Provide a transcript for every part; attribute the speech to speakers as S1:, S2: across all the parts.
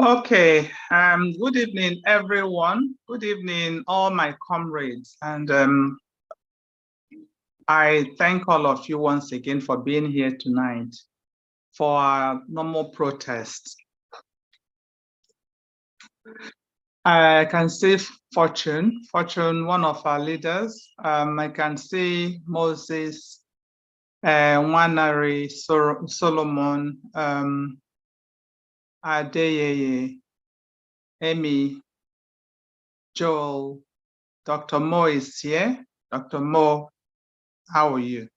S1: Okay, good evening, everyone. Good evening, all my comrades. And I thank all of you once again for being here tonight for our normal protest. I can see Fortune, one of our leaders. I can see Moses, Wanari, Solomon, Adeyeye, Amy, Joel, Dr. Mo is here. Dr. Mo, how are you?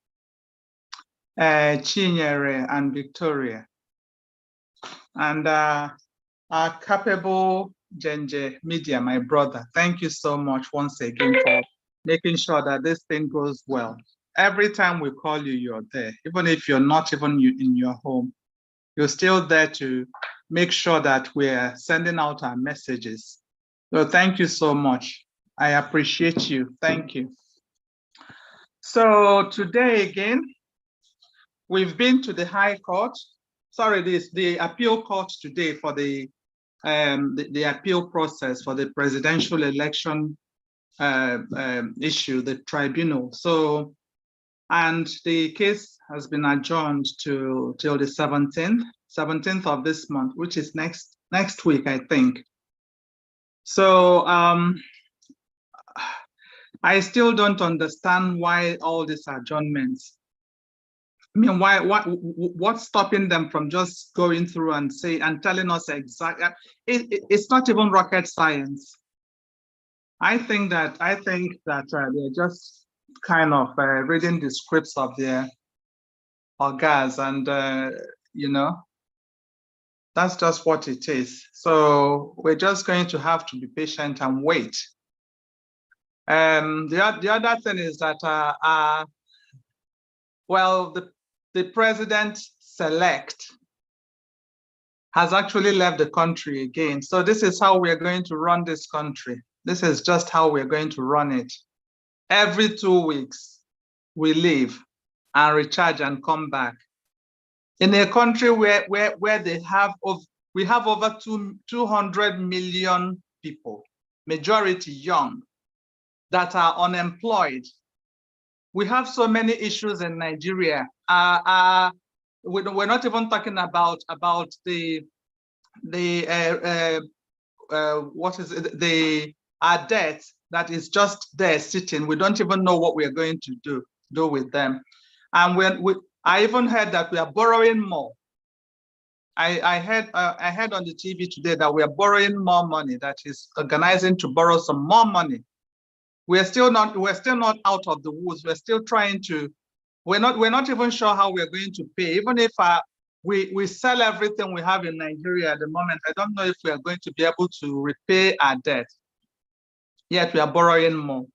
S1: Chinyere and Victoria. And our capable Genje Media, my brother, thank you so much once again for making sure that this thing goes well. Every time we call you, you're there. Even if you're not even in your home, you're still there to make sure that we're sending out our messages. So thank you so much. I appreciate you. Thank you. So today again, we've been to the High Court. Sorry, the appeal court today for the appeal process for the presidential election issue, the tribunal. So, and the case has been adjourned till the 17th of this month, which is next week, I think. So I still don't understand why all these adjournments. I mean, what's stopping them from just going through and telling us exactly? It's not even rocket science. I think that they're just kind of reading the scripts of their orgas, and you know, that's just what it is. So we're just going to have to be patient and wait. The other thing is that well, the president-elect has actually left the country again. So this is how we're going to run this country. This is just how we're going to run it. Every 2 weeks, we leave and recharge and come back. In a country where we have over 200 million people, majority young, that are unemployed. We have so many issues in Nigeria. We're not even talking about the what is it, our debt that is just there sitting. We don't even know what we're going to do with them. And I even heard that we are borrowing more. I heard on the TV today that we are borrowing more money, that is organizing to borrow some more money. We're still not out of the woods. We're still trying to, we're not even sure how we're going to pay. Even if we sell everything we have in Nigeria at the moment, I don't know if we are going to be able to repay our debt. Yet we are borrowing more.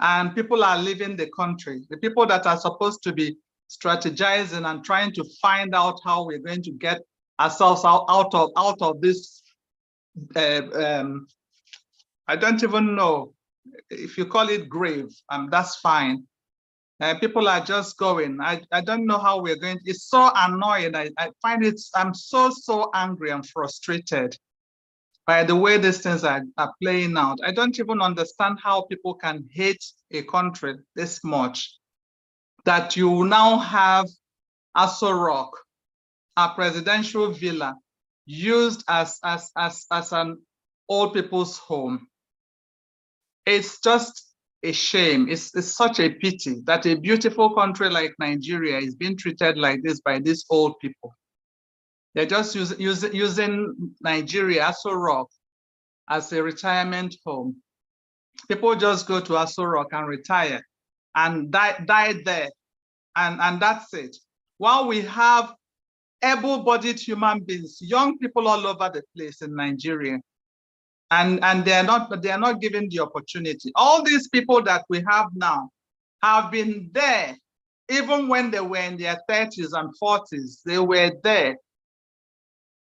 S1: And people are leaving the country. The people that are supposed to be strategizing and trying to find out how we're going to get ourselves out of this, I don't even know. If you call it grave, that's fine. People are just going. I don't know how we're going. It's so annoying. I find it, I'm so angry and frustrated by the way these things are playing out. I don't even understand how people can hate a country this much, that you now have Aso Rock, a presidential villa, used as an old people's home. It's just a shame. It's such a pity that a beautiful country like Nigeria is being treated like this by these old people. They're just using Nigeria, Aso Rock, as a retirement home. People just go to Aso Rock and retire and die there, and that's it. While we have able-bodied human beings, young people all over the place in Nigeria, and they're not given the opportunity. All these people that we have now have been there, even when they were in their 30s and 40s, they were there.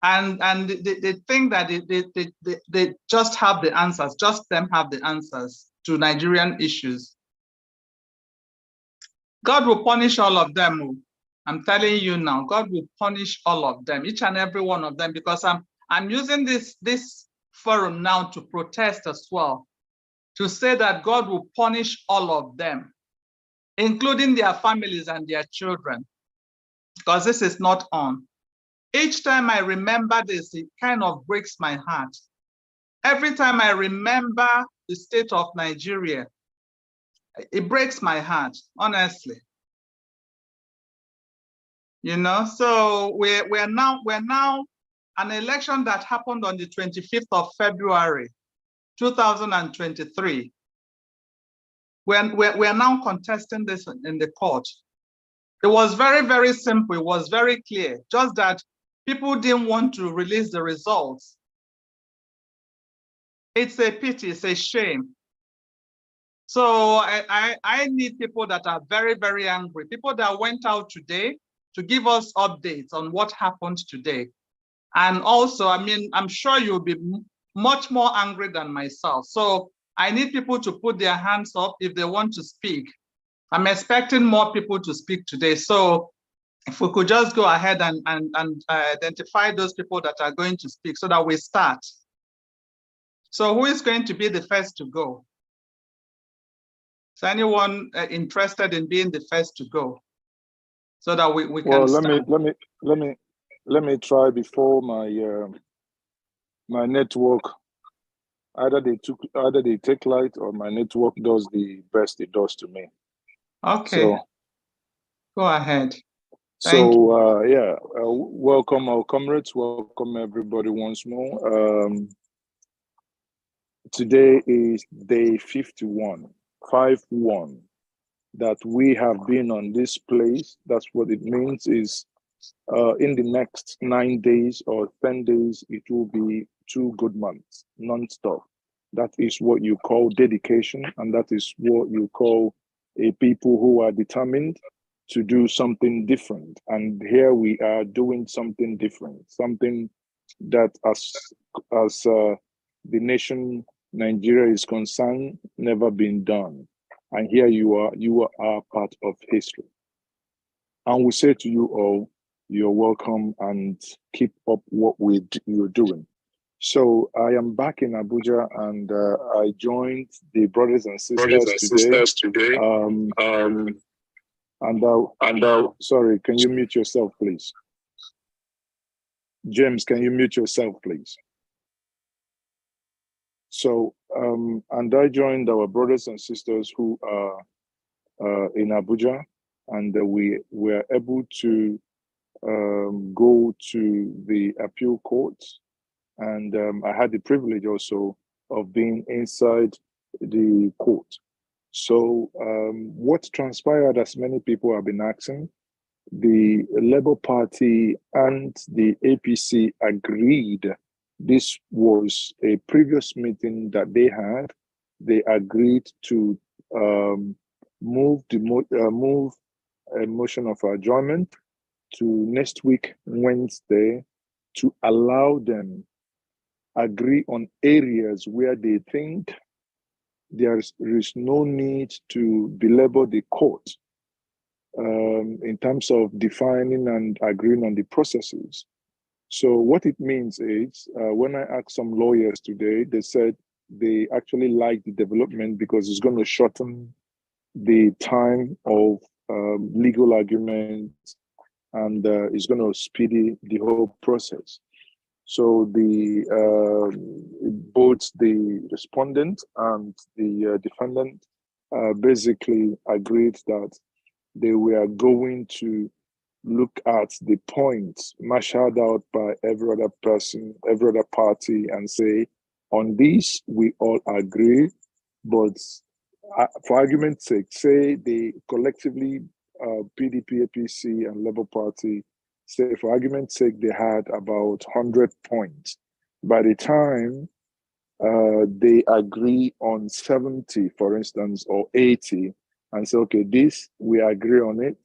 S1: And they think that they just have the answers, just them have the answers to Nigerian issues. God will punish all of them. I'm telling you now, God will punish all of them, each and every one of them, because I'm using this forum now to protest as well, to say that God will punish all of them, including their families and their children, because this is not on. Each time I remember this, it kind of breaks my heart. Every time I remember the state of Nigeria, it breaks my heart, honestly. You know, so we're now an election that happened on the 25th of February, 2023. We're now contesting this in the court. It was very, very simple. It was very clear, just that people didn't want to release the results. It's a pity, it's a shame. So I need people that are very, very angry, people that went out today to give us updates on what happened today. And also, I mean, I'm sure you'll be much more angry than myself. So I need people to put their hands up if they want to speak. I'm expecting more people to speak today. So if we could just go ahead and identify those people that are going to speak so that we start. So who is going to be the first to go? Is anyone interested in being the first to go? So that we can start.
S2: Let me try before my my network, either they take light or my network does the best it does to me.
S1: Okay.
S2: So
S1: go ahead.
S2: Yeah, welcome our comrades, welcome everybody once more. Today is day 51 that we have been on this place. That's what it means is in the next 9 days or 10 days, it will be 2 good months, non-stop. That is what you call dedication, and that is what you call a people who are determined to do something different. And here we are doing something different, something that as the nation Nigeria is concerned, never been done. And here you are part of history. And we say to you all, you're welcome and keep up what you're doing. So I am back in Abuja, and I joined the brothers and sisters today. Sorry, can you mute yourself, please? James, can you mute yourself, please? So, and I joined our brothers and sisters who are in Abuja, and we were able to go to the appeal court, and I had the privilege also of being inside the court. So what transpired, as many people have been asking, the Labour Party and the APC agreed. This was a previous meeting that they had. They agreed to move a motion of adjournment to next week, Wednesday, to allow them agree on areas where they think there is no need to belabor the court in terms of defining and agreeing on the processes. So what it means is, when I asked some lawyers today, they said they actually like the development because it's going to shorten the time of legal arguments, and it's going to speed the whole process. So both the respondent and the defendant basically agreed that they were going to look at the points marshaled out by every other person, every other party, and say, on this, we all agree, but for argument's sake, say they collectively, PDP, APC, and Labour Party, say for argument's sake, they had about 100 points. By the time they agree on 70, for instance, or 80, and say, okay, this, we agree on it,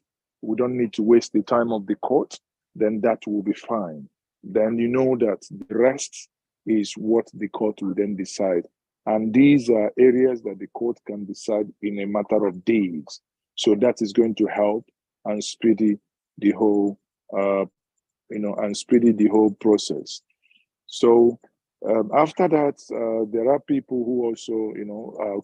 S2: we don't need to waste the time of the court, then that will be fine. Then you know that the rest is what the court will then decide. And these are areas that the court can decide in a matter of days. So that is going to help and speedy the whole, and speedy the whole process. So after that, there are people who also,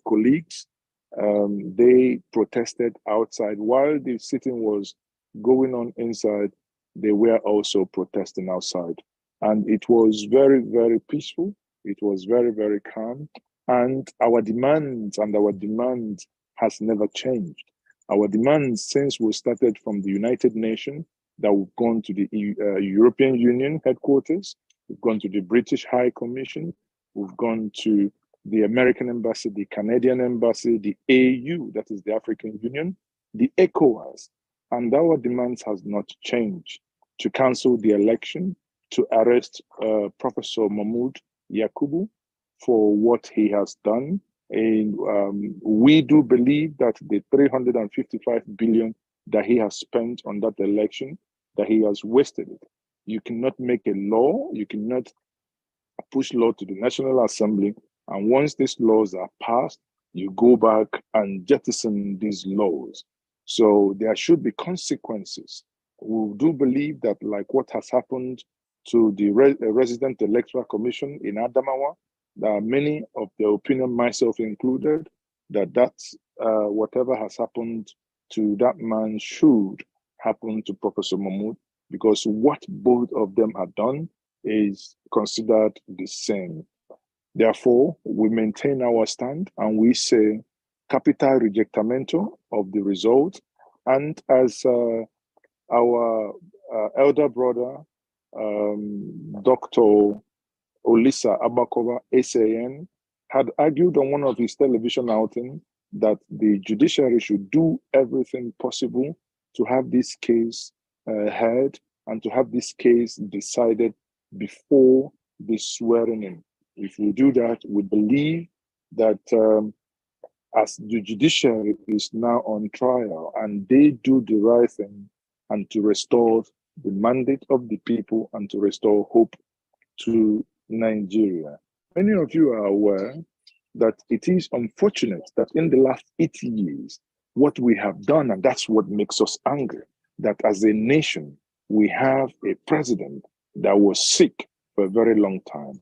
S2: colleagues, they protested outside while the sitting was going on inside. They were also protesting outside, and it was very, very peaceful. It was very, very calm, and our demands has never changed. Our demands since we started from the United Nations, that we've gone to the European Union headquarters, we've gone to the British High Commission, we've gone to the American Embassy, the Canadian Embassy, the AU, that is the African Union, the ECOWAS, and our demands has not changed: to cancel the election, to arrest Professor Mahmoud Yakubu for what he has done. And we do believe that the 355 billion that he has spent on that election, that he has wasted it. You cannot make a law, you cannot push law to the National Assembly, and once these laws are passed, you go back and jettison these laws. So there should be consequences. We do believe that, like what has happened to the Resident Electoral Commission in Adamawa, there are many of the opinion, myself included, that whatever has happened to that man should happen to Professor Mahmoud, because what both of them have done is considered the same. Therefore, we maintain our stand and we say capital rejectamento of the result. And as our elder brother, Dr. Olisa Abakova, SAN, had argued on one of his television outings that the judiciary should do everything possible to have this case heard and to have this case decided before the swearing in. If we do that, we believe that as the judiciary is now on trial and they do the right thing and to restore the mandate of the people and to restore hope to Nigeria. Many of you are aware that it is unfortunate that in the last 80 years, what we have done, and that's what makes us angry, that as a nation, we have a president that was sick for a very long time.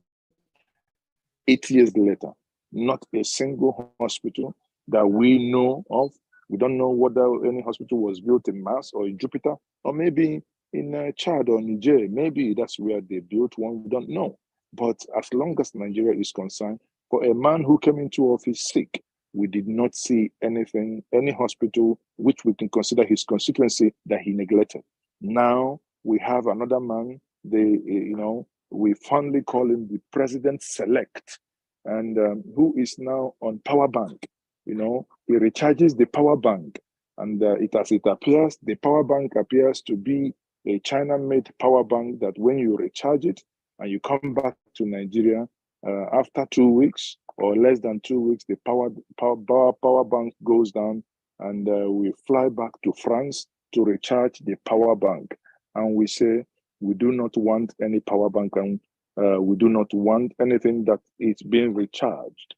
S2: 8 years later, not a single hospital that we know of. We don't know whether any hospital was built in Mars or in Jupiter, or maybe in Chad or Niger. Maybe that's where they built one, we don't know. But as long as Nigeria is concerned, for a man who came into office sick, we did not see anything, any hospital which we can consider his constituency that he neglected. Now we have another man, we fondly call him the president-select, and who is now on power bank. He recharges the power bank, and it appears, the power bank appears to be a China-made power bank that when you recharge it and you come back to Nigeria, after 2 weeks or less than 2 weeks, the power bank goes down, and we fly back to France to recharge the power bank. And we say, we do not want any power bank, and we do not want anything that is being recharged.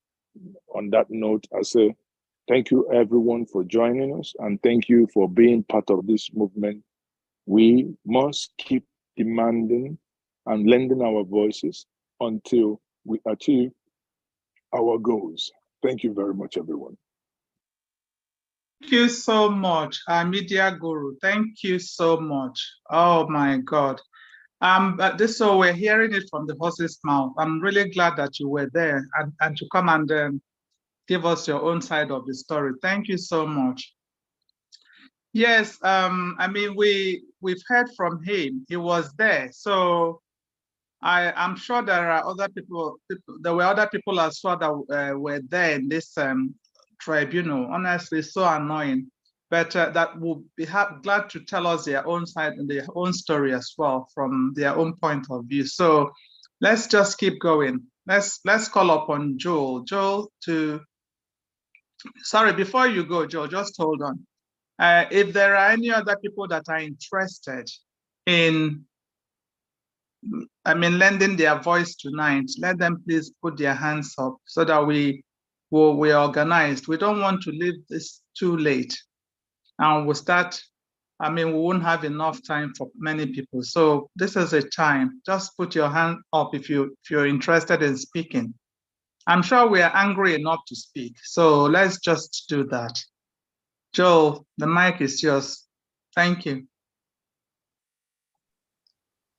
S2: On that note, I say thank you everyone for joining us, and thank you for being part of this movement. We must keep demanding and lending our voices until we achieve our goals. Thank you very much, everyone.
S1: Thank you so much, our media guru. Thank you so much. Oh my God. So we're hearing it from the horse's mouth. I'm really glad that you were there and to come and give us your own side of the story. Thank you so much. Yes, I mean, we've heard from him. He was there. So I'm sure there are other people, there were other people as well that were there in this tribunal. Honestly, so annoying. But that will be glad to tell us their own side and their own story as well from their own point of view. So let's just keep going. Let's call upon Joel. Joel, sorry, before you go, Joel, just hold on. If there are any other people that are interested in, lending their voice tonight, let them please put their hands up so that we're organized. We don't want to leave this too late. And we'll start I mean, we won't have enough time for many people. So this is a time. Just put your hand up if you're interested in speaking. I'm sure we are angry enough to speak. So let's just do that. Joel, the mic is yours. Thank you.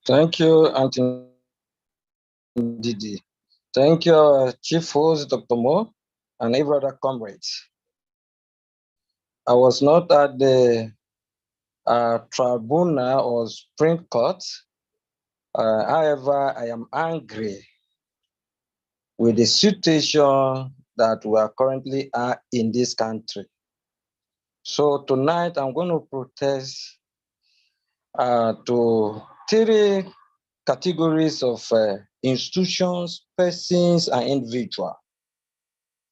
S3: Thank you, Auntie Didi. Thank you, Chief Host, Dr. Mo, and every other comrades. I was not at the tribunal or Supreme Court. However, I am angry with the situation that we are currently in this country. So tonight I'm going to protest to three categories of institutions, persons, and individuals.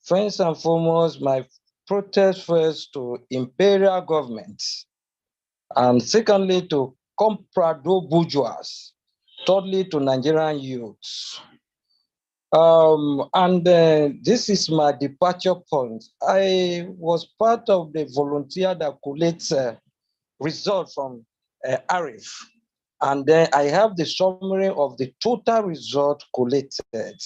S3: First and foremost, my protest first to imperial government, and secondly to comprador bourgeois, thirdly to Nigerian youths. This is my departure point. I was part of the volunteer that collates results from ARIF. And then I have the summary of the total result collated.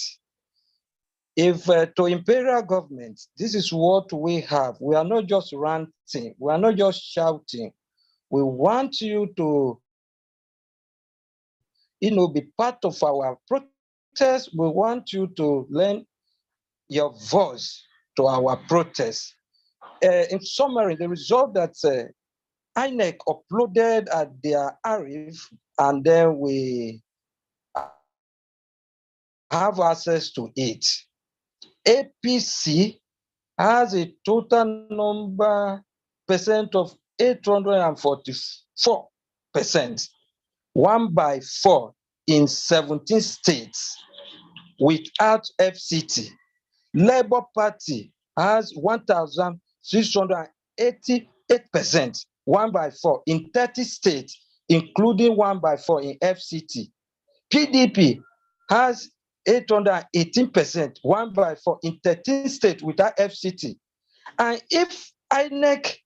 S3: If to imperial government, this is what we have. We are not just ranting. We are not just shouting. We want you to, be part of our protest. We want you to lend your voice to our protest. In summary, the result that INEC uploaded at their ARIF, and then we have access to it. APC has a total number percent of 844%, 1/4 in 17 states without FCT. Labour Party has 1,688%, 1/4 in 30 states, including 1/4 in FCT. PDP has 818%, 1/4 in 13 states without FCT. And if INEC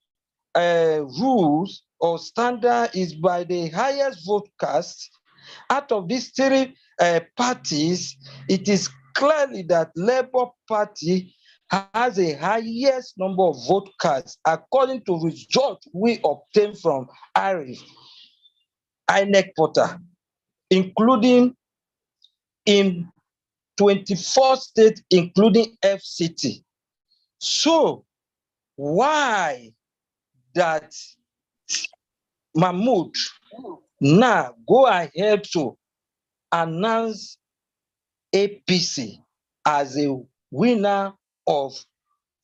S3: rules or standard is by the highest vote cast, out of these three parties, it is clearly that Labour Party has the highest number of vote cast according to results we obtained from INEC portal, including in 24 states, including FCT. So why that Mahmoud now go ahead to announce APC as a winner of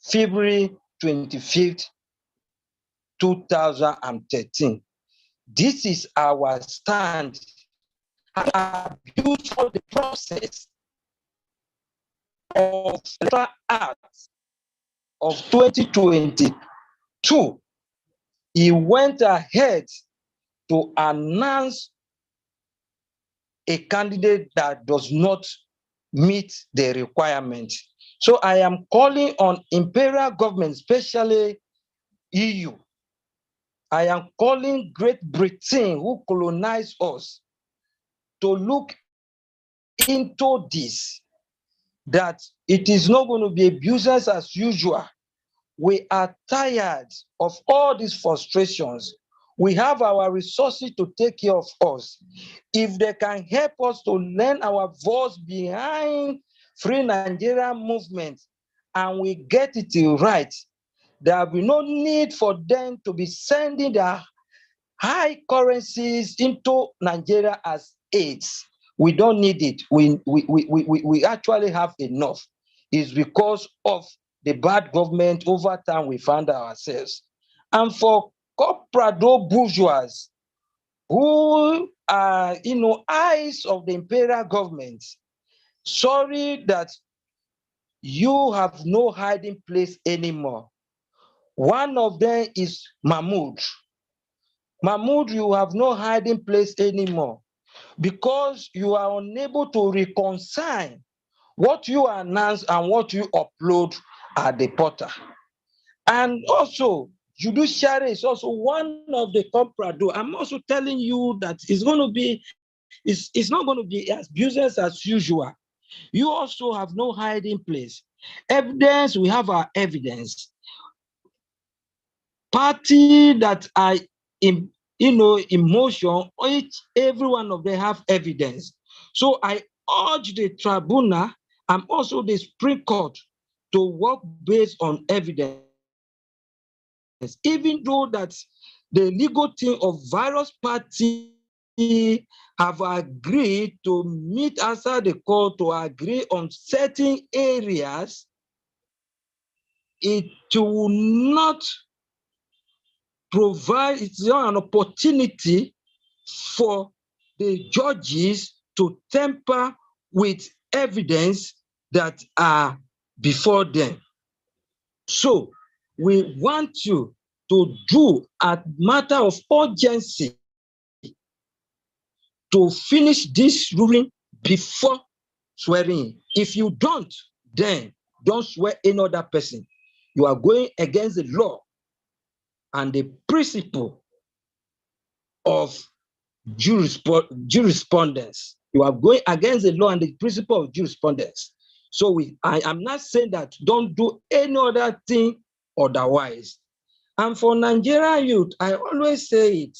S3: February 25th, 2013? This is our stand. Abuse for the process of the Act of 2022. He went ahead to announce a candidate that does not meet the requirement. So I am calling on imperial government, especially EU. I am calling Great Britain, who colonized us, to look into this, that it is not going to be business as usual. We are tired of all these frustrations. We have our resources to take care of us. If they can help us to lend our voice behind Free Nigeria movement and we get it right, there will be no need for them to be sending their high currencies into Nigeria as aids. We don't need it. We actually have enough. It's because of the bad government over time we found ourselves. And for comprador bourgeois who are, eyes of the imperial government, sorry that you have no hiding place anymore. One of them is Mahmoud. Mahmoud, you have no hiding place anymore because you are unable to reconcile what you announce and what you upload at the portal. And also, judiciary is also one of the comprador. I'm also telling you that it's going to be, it's not going to be as business as usual. You also have no hiding place. Evidence, we have our evidence. Party that are in, in motion, every one of them have evidence. So I urge the tribunal and also the Supreme Court to work based on evidence. Even though that the legal team of various parties have agreed to meet outside the court to agree on certain areas, it will not provide, it's not an opportunity for the judges to tamper with evidence that are before them. So we want you to do a matter of urgency to finish this ruling before swearing. If you don't, then don't swear any other person. You are going against the law and the principle of jurisprudence. You are going against the law and the principle of jurisprudence. So I am not saying that don't do any other thing otherwise. And for Nigerian youth, I always say it.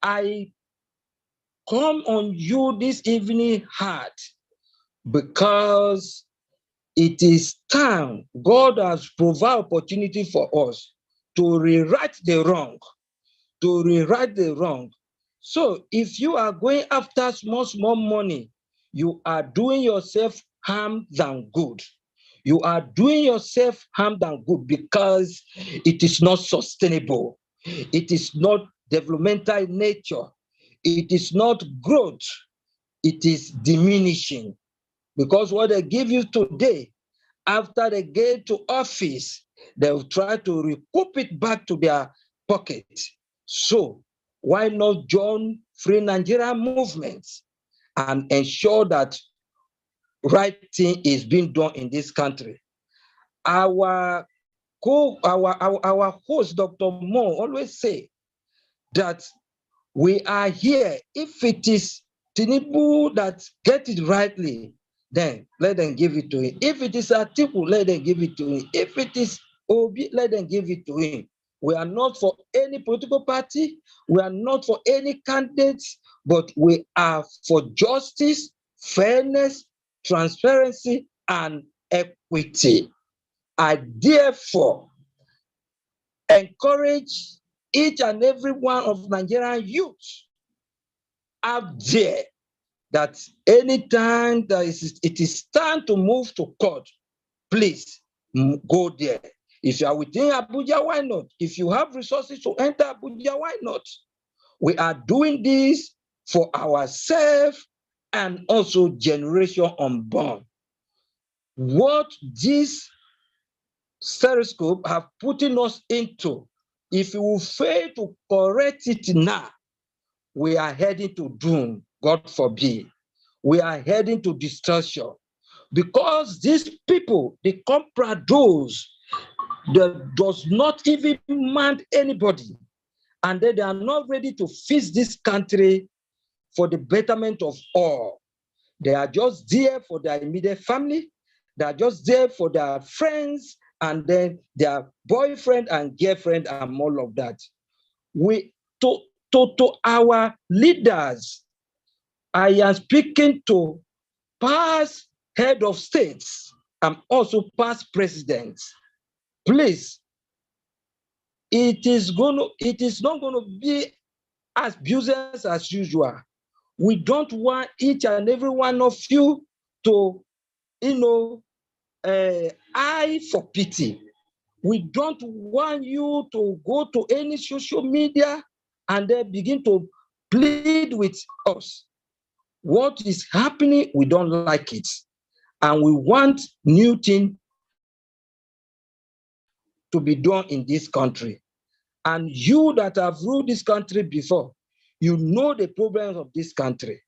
S3: I come on you this evening hard because it is time. God has provided opportunity for us to rewrite the wrong, to rewrite the wrong. So if you are going after small money, you are doing yourself harm than good. You are doing yourself harm than good because it is not sustainable. It is not developmental in nature. It is not growth. It is diminishing. Because what they give you today, after they get to office, they will try to recoup it back to their pocket. So why not join Free Nigeria movement and ensure that right thing is being done in this country? Our host, Dr. Mo, always say that we are here. If it is Tinubu that get it rightly, then let them give it to him. If it is Atiku, let them give it to him. If it is Obi, let them give it to him. We are not for any political party. We are not for any candidates, but we are for justice, fairness, transparency, and equity. I therefore encourage each and every one of Nigerian youth out there that anytime that it is time to move to court, please go there. If you are within Abuja, why not? If you have resources to enter Abuja, why not? We are doing this for ourselves and also generation unborn. What this stereoscope have putting us into, if we fail to correct it now, we are heading to doom, God forbid. We are heading to destruction. Because these people, the compradors, that does not even mind anybody, and they are not ready to fix this country for the betterment of all. They are just there for their immediate family. They are just there for their friends, and then their boyfriend and girlfriend and all of that. To our leaders, I am speaking to past head of states and also past presidents. Please, it is not going to be as business as usual. We don't want each and every one of you to, eye for pity. We don't want you to go to any social media and then begin to plead with us. What is happening, we don't like it. And we want new things to be done in this country. And you that have ruled this country before, you know the problems of this country.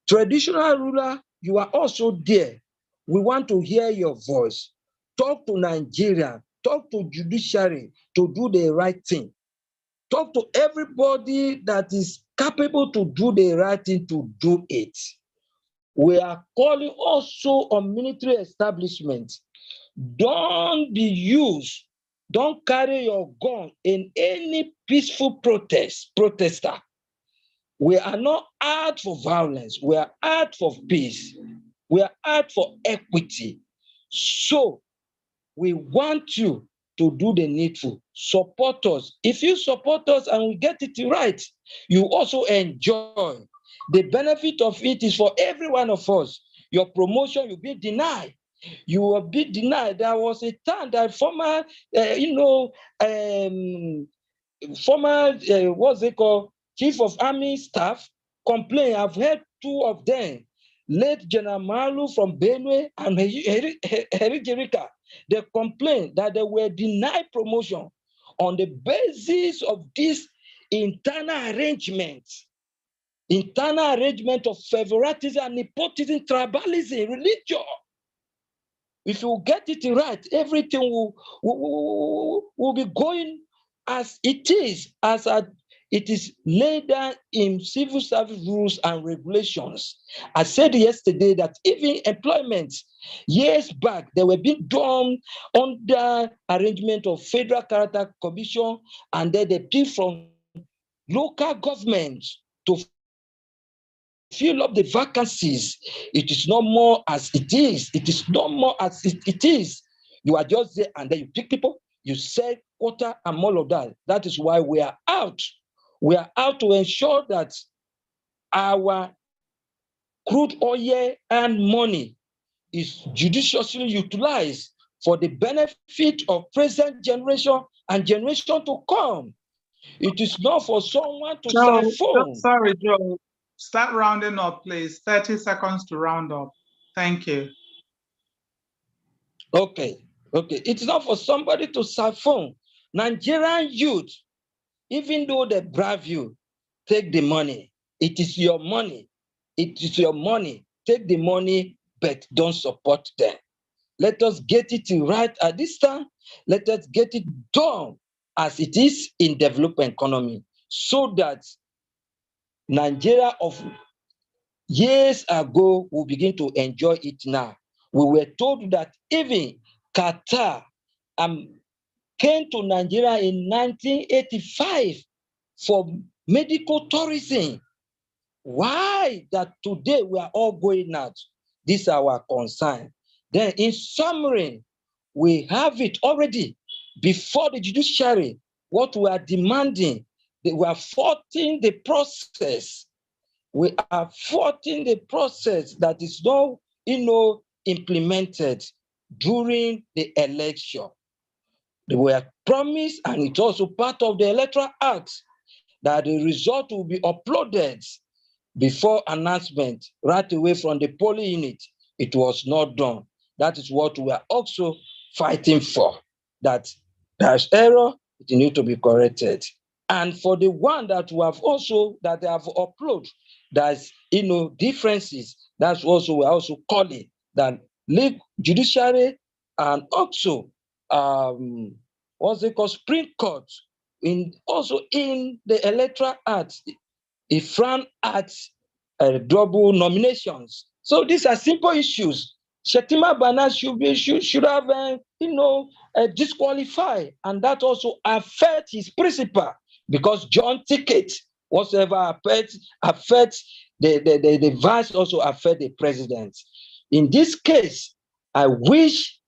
S3: Traditional ruler, you are also there. We want to hear your voice. Talk to Nigeria. Talk to judiciary to do the right thing. Talk to everybody that is capable to do the right thing to do it. We are calling also on military establishment. Don't be used. Don't carry your gun in any peaceful protester. We are not out for violence. We are out for peace. We are out for equity. So we want you to do the needful. Support us. If you support us and we get it right, you also enjoy. The benefit of it is for every one of us. Your promotion, you'll be denied. You will be denied. There was a time that former, what's it called, Chief of Army Staff complained. I've heard two of them, late General Malu from Benue and Herijerika. They complained that they were denied promotion on the basis of this internal arrangement of favoritism and nepotism, tribalism, religion. If you get it right, everything will be going as it is, it is laid down in civil service rules and regulations. I said yesterday that even employment, years back, they were being done under arrangement of Federal Character Commission, and then they pick from local governments to fill up the vacancies. It is no more as it is. It is no more as it is. You are just there and then you pick people, you sell quota and all of that. That is why we are out. We are out to ensure that our crude oil and money is judiciously utilized for the benefit of present generation and generation to come. It is not for someone to siphon.
S1: Sorry, Joe. Start rounding up, please. 30 seconds to round up. Thank you.
S3: Okay. It's not for somebody to siphon. Nigerian youth, even though they bribe you, take the money. It is your money. It is your money. Take the money, but don't support them. Let us get it right at this time. Let us get it done as it is in developing economy, so that Nigeria of years ago will begin to enjoy it now. We were told that even Qatar came to Nigeria in 1985 for medical tourism. Why that today we are all going out? This is our concern. Then in summary, we have it already before the judiciary. What we are demanding, we are fighting the process. We are fighting the process that is not, implemented during the election. They were promised, and it's also part of the Electoral Act, that the result will be uploaded before announcement, right away from the polling unit. It was not done. That is what we are also fighting for, that there's error, it needs to be corrected. And for the one that we have also, that they have uploaded, there's differences. That's also we're also calling that judiciary and also what's it called, Supreme Court, also in the Electoral Act, it frown at double nominations. So these are simple issues. Shettima Bana should have disqualified, and that also affects his principle, because John ticket whatsoever affects the vice also affect the president. In this case, I wish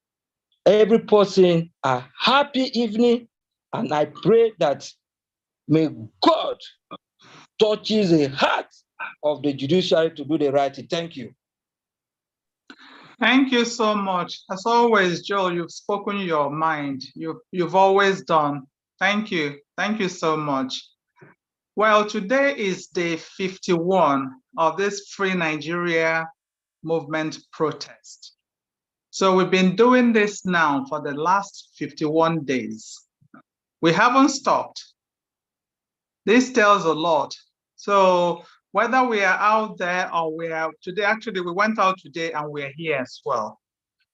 S3: every person a happy evening, and I pray that may God touches the heart of the judiciary to do the right thing. Thank you.
S1: Thank you so much. As always, Joel, you've spoken your mind. You've always done. Thank you. Thank you so much. Well, today is day 51 of this Free Nigeria movement protest. So we've been doing this now for the last 51 days. We haven't stopped. This tells a lot. So whether we are out there or we are today, actually we went out today and we're here as well.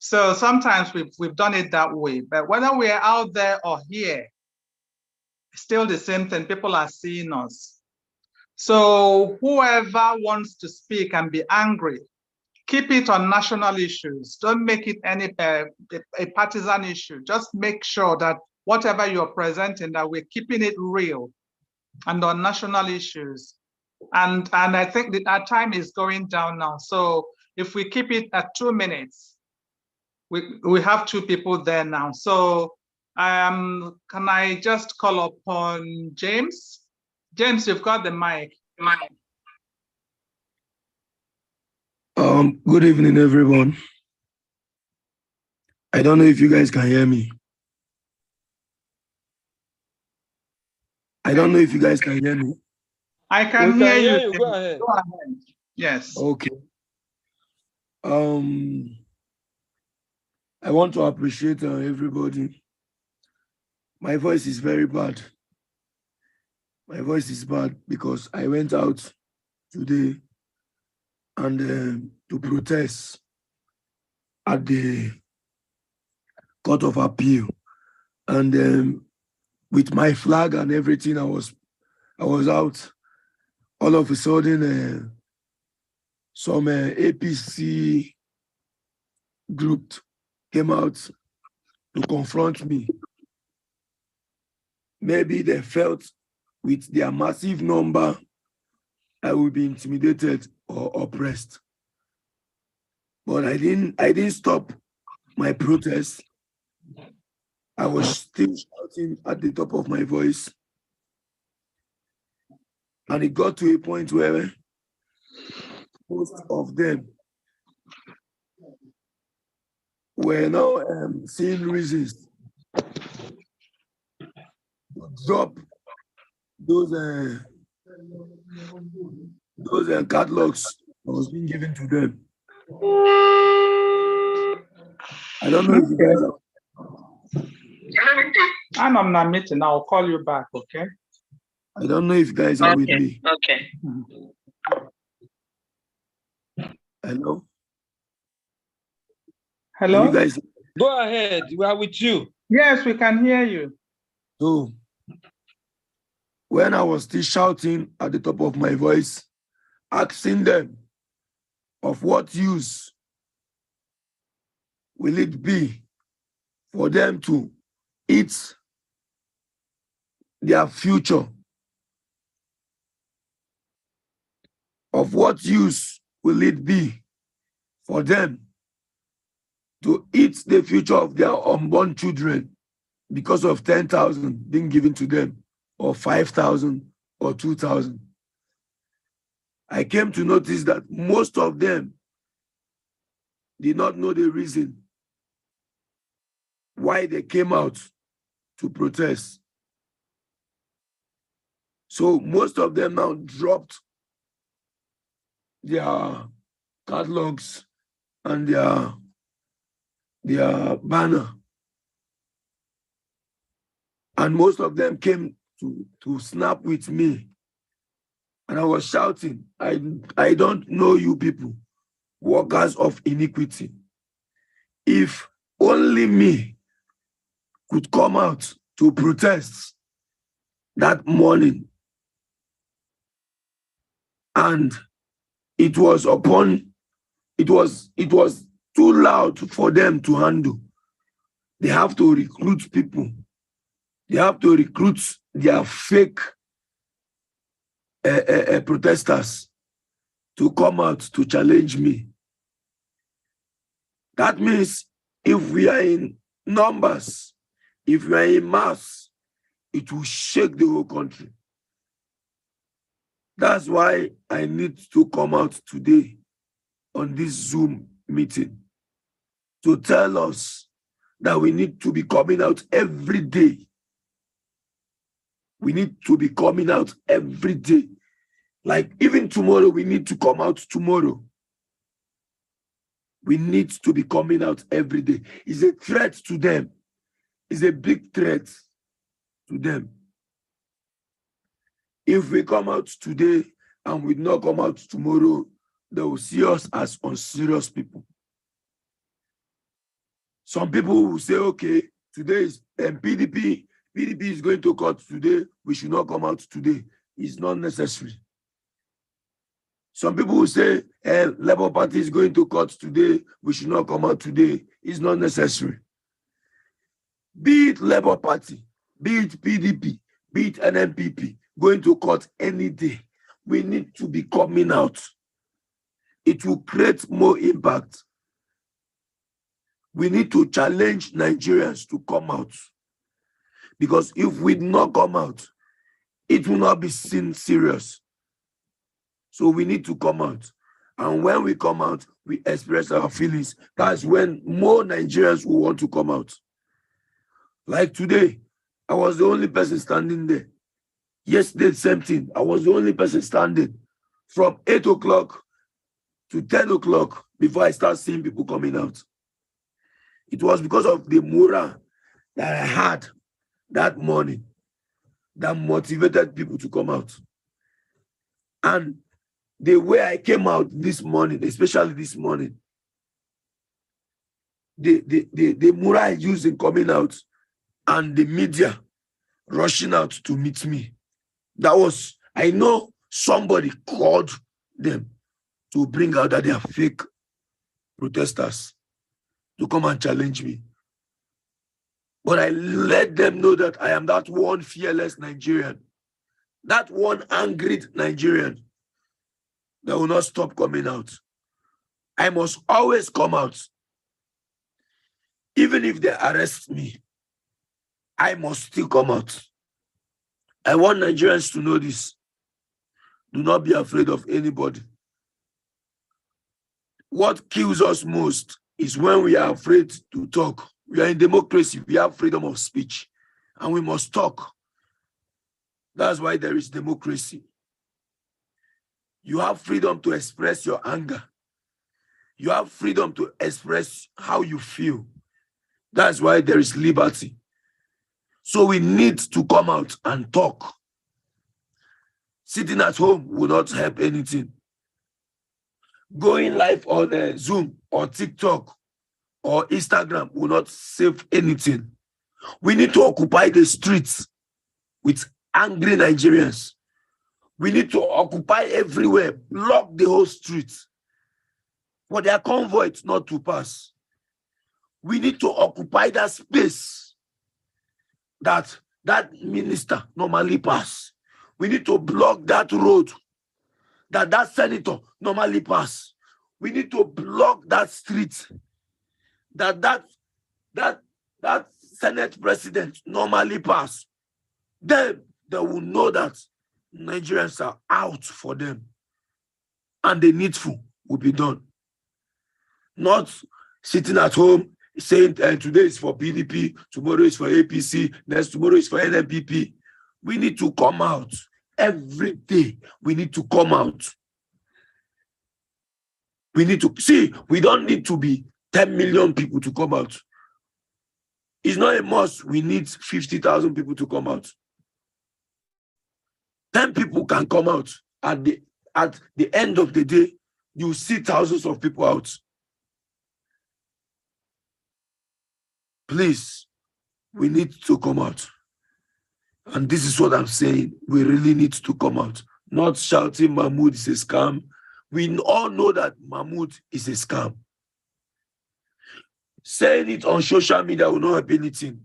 S1: So sometimes we've done it that way, but whether we're out there or here, still the same thing, people are seeing us. So whoever wants to speak and be angry, keep it on national issues. Don't make it a partisan issue. Just make sure that whatever you're presenting, that we're keeping it real and on national issues. And I think that our time is going down now. So if we keep it at 2 minutes, we have 2 people there now. So can I just call upon James? James, you've got the mic.
S4: Good evening, everyone. I don't know if you guys can hear me. I don't know if you guys can hear me.
S1: I can hear you.
S3: Go ahead.
S1: Go ahead. Yes.
S4: Okay. I want to appreciate everybody. My voice is very bad. My voice is bad because I went out today and to protest at the Court of Appeal, and with my flag and everything, I was out. All of a sudden, some APC group came out to confront me. Maybe they felt with their massive number, I will be intimidated or oppressed. But I didn't stop my protest. I was still shouting at the top of my voice. And it got to a point where most of them were now seeing reasons to drop those catalogs that was being given to them. I don't know if you guys are.
S1: I'm on a meeting. I'll call you back, okay?
S4: I don't know if you guys are with me.
S1: Okay.
S4: Hello?
S1: Hello?
S4: You guys.
S3: Go ahead. We are with you.
S1: Yes, we can hear you.
S4: So, when I was still shouting at the top of my voice, asking them, of what use will it be for them to eat their future? Of what use will it be for them to eat the future of their unborn children because of 10,000 being given to them, or 5,000 or 2,000? I came to notice that most of them did not know the reason why they came out to protest. So most of them now dropped their catalogs and their banner. And most of them came to snap with me. And I was shouting, I don't know you people, workers of iniquity. If only me could come out to protest that morning, and it was too loud for them to handle. They have to recruit people. They have to recruit their fake protesters to come out to challenge me. That means if we are in numbers, if we are in mass, it will shake the whole country. That's why I need to come out today on this Zoom meeting to tell us that we need to be coming out every day. We need to be coming out every day. Like even tomorrow, we need to come out tomorrow. We need to be coming out every day. It's a threat to them. It's a big threat to them. If we come out today and we not come out tomorrow, they will see us as unserious people. Some people will say, okay, today is PDP is going to court today. We should not come out today. It's not necessary. Some people will say, Labour Party is going to court today. We should not come out today. It's not necessary. Be it Labour Party, be it PDP, be it NNPP, going to court any day, we need to be coming out. It will create more impact. We need to challenge Nigerians to come out. Because if we do not come out, it will not be seen serious. So we need to come out. And when we come out, we express our feelings. That's when more Nigerians will want to come out. Like today, I was the only person standing there. Yesterday, same thing. I was the only person standing from 8 o'clock to 10 o'clock before I start seeing people coming out. It was because of the morale that I had that morning that motivated people to come out. And the way I came out this morning, especially this morning, the morale I used in coming out and the media rushing out to meet me, that was, I know somebody called them to bring out that they are fake protesters to come and challenge me. But I let them know that I am that one fearless Nigerian, that one angry Nigerian that will not stop coming out. I must always come out. Even if they arrest me, I must still come out. I want Nigerians to know this. Do not be afraid of anybody. What kills us most is when we are afraid to talk. We are in democracy. We have freedom of speech, and we must talk. That's why there is democracy. You have freedom to express your anger. You have freedom to express how you feel. That's why there is liberty. So we need to come out and talk. Sitting at home will not help anything. Going live on Zoom or TikTok or Instagram will not save anything. We need to occupy the streets with angry Nigerians. We need to occupy everywhere, block the whole street for their convoy not to pass. We need to occupy that space that minister normally pass. We need to block that road that senator normally pass. We need to block that street that Senate president normally pass. Then they will know that Nigerians are out for them, and the needful will be done. Not sitting at home saying today is for PDP, tomorrow is for APC, next tomorrow is for NNPP. We need to come out every day. We need to come out. We need to see. We don't need to be 10 million people to come out. It's not a must. We need 50,000 people to come out. 10 people can come out. At the end of the day, you see thousands of people out. Please, we need to come out. And this is what I'm saying. We really need to come out. Not shouting Mahmoud is a scam. We all know that Mahmoud is a scam. Saying it on social media will not help anything.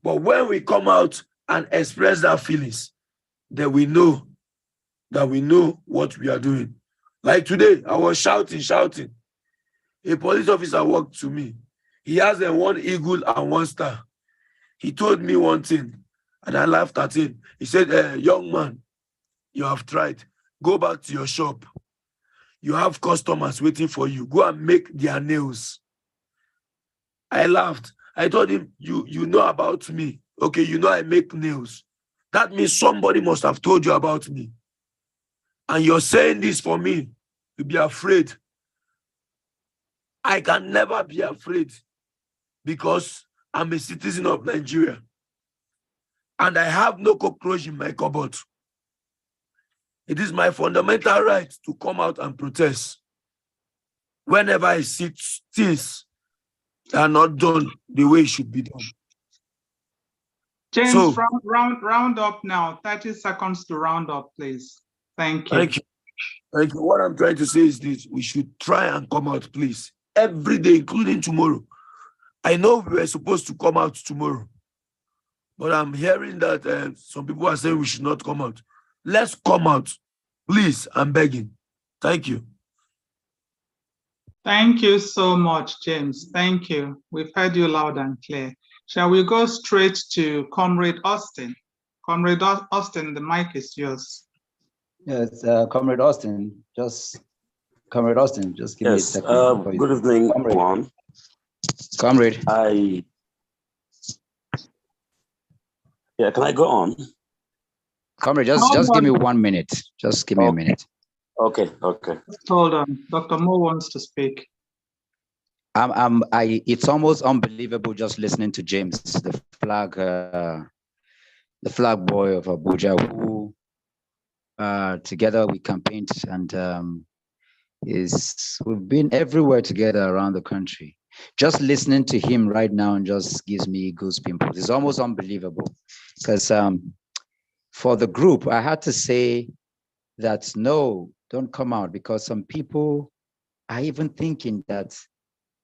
S4: But when we come out and express our feelings, then we know what we are doing. Like today, I was shouting. A police officer walked to me. He has one eagle and one star. He told me one thing, and I laughed at him. He said, young man, you have tried. Go back to your shop. You have customers waiting for you. Go and make their nails. I laughed. I told him, you know about me. Okay, you know I make nails. That means somebody must have told you about me. And you're saying this for me to be afraid. I can never be afraid because I'm a citizen of Nigeria. And I have no cockroach in my cupboard. It is my fundamental right to come out and protest whenever I see things They are not done the way it should be done.
S1: James,
S4: So,
S1: round up now. 30 seconds to round up, please. Thank you.
S4: Thank you. Thank you. What I'm trying to say is this: we should try and come out, please, every day, including tomorrow. I know we were supposed to come out tomorrow, but I'm hearing that some people are saying we should not come out. Let's come out, please. I'm begging. Thank you.
S1: Thank you so much, James. Thank you. We've heard you loud and clear. Shall we go straight to Comrade Austin? Comrade Austin, the mic is yours.
S5: Yes, Comrade Austin, just give me a second.
S6: Good evening, everyone.
S5: Comrade.
S6: Can I go on?
S5: Comrade, just give me 1 minute. Just give me a minute.
S6: Okay.
S1: Hold on. Dr. Mo wants to speak.
S5: It's almost unbelievable just listening to James, the flag boy of Abuja, who together we campaigned and we've been everywhere together around the country. Just listening to him right now and just gives me goosebumps. It's almost unbelievable because for the group, I had to say that no, don't come out, because some people are even thinking that,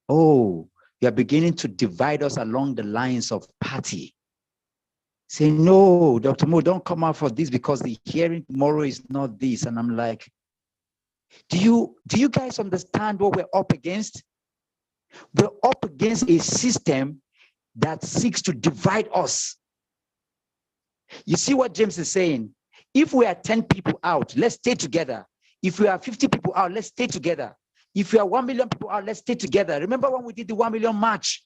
S5: oh, you're beginning to divide us along the lines of party. Say, no, Dr. Mo, don't come out for this because the hearing tomorrow is not this. And I'm like, do you guys understand what we're up against? We're up against a system that seeks to divide us. You see what James is saying? If we are 10 people out, let's stay together. If we are 50 people out, let's stay together. If we are 1 million people out, let's stay together. Remember when we did the 1 million march?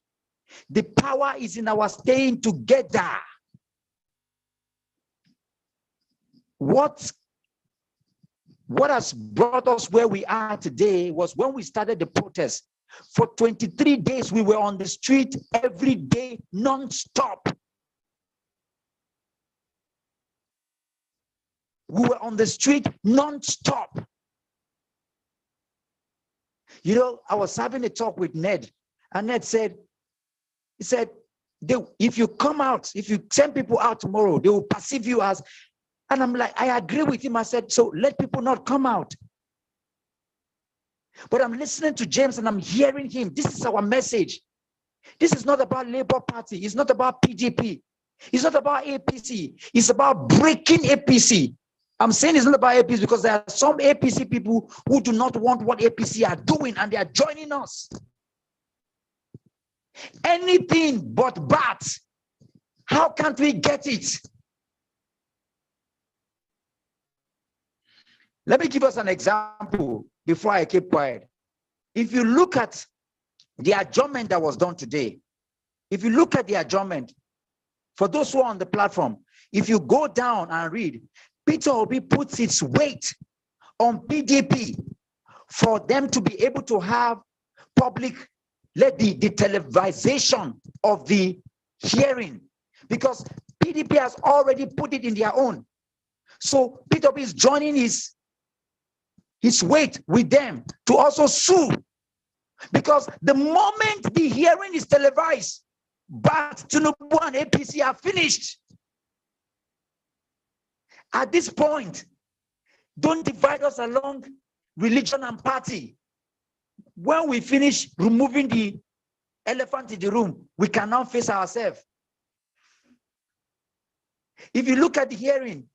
S5: The power is in our staying together. What has brought us where we are today was when we started the protest. For 23 days, we were on the street every day, non-stop. We were on the street non-stop. You know, I was having a talk with Ned, and Ned said, if you come out, if you send people out tomorrow, they will perceive you as, and I'm like, I agree with him. I said, so let people not come out. But I'm listening to James and I'm hearing him. This is our message. This is not about Labour Party. It's not about PDP. It's not about APC. It's about breaking APC. I'm saying it's not about APC because there are some APC people who do not want what APC are doing and they are joining us. Anything but bad. How can't we get it? Let me give us an example before I keep quiet. If you look at the adjournment that was done today, if you look at the adjournment, for those who are on the platform, if you go down and read, Peter Obi puts its weight on PDP for them to be able to have public, the televisation of the hearing, because PDP has already put it in their own. So Peter Obi is joining his weight with them to also sue, because the moment the hearing is televised, but Tinubu and APC are finished. At this point, don't divide us along religion and party. When we finish removing the elephant in the room, we can now face ourselves. If you look at the hearing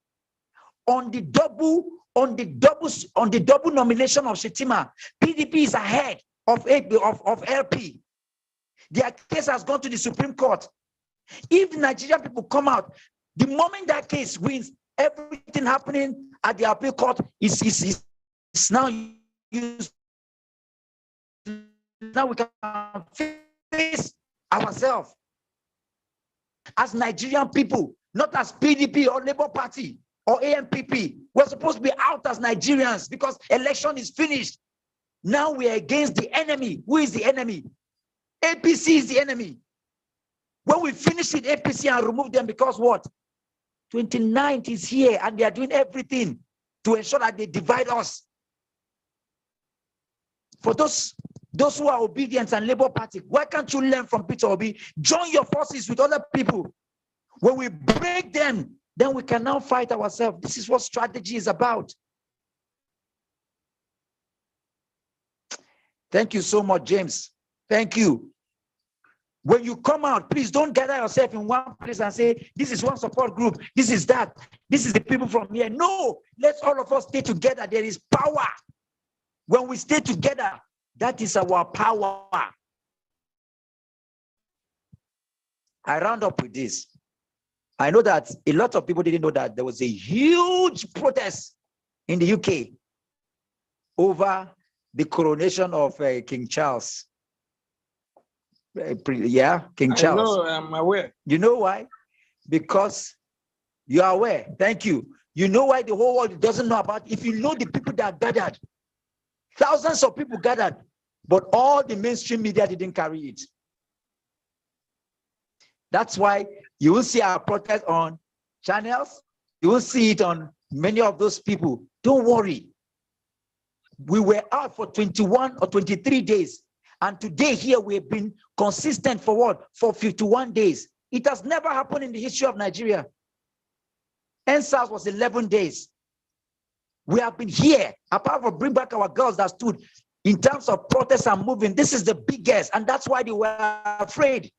S5: on the double nomination of Shettima, PDP is ahead of LP. Their case has gone to the Supreme Court. If the Nigerian people come out, the moment that case wins, everything happening at the appeal court is now used. Now we can face ourselves as Nigerian people, not as PDP or Labour Party or AMPP. We're supposed to be out as Nigerians because election is finished. Now we are against the enemy. Who is the enemy? APC is the enemy. When we finish with APC and remove them, because what? 29th is here and they are doing everything to ensure that they divide us. For those Those who are obedient and Labour Party, why can't you learn from Peter Obi? Join your forces with other people. When we break them, then we can now fight ourselves. This is what strategy is about. Thank you so much, James. Thank you. When you come out, please don't gather yourself in one place and say, this is one support group, this is that, this is the people from here. No, let's all of us stay together. There is power. When we stay together, that is our power. I round up with this. I know that a lot of people didn't know that there was a huge protest in the UK over the coronation of King Charles. King Charles.
S3: I know, I'm aware.
S5: You know why? Because you are aware. Thank you. You know why the whole world doesn't know about it? If you know the people that gathered, thousands of people gathered, but all the mainstream media didn't carry it. That's why you will see our protest on channels. You will see it on many of those people. Don't worry. We were out for 21 or 23 days. And today here we have been consistent for what? For 51 days. It has never happened in the history of Nigeria. NSAS was 11 days. We have been here, apart from bring back our girls that stood in terms of protest and moving. This is the biggest, and that's why they were afraid.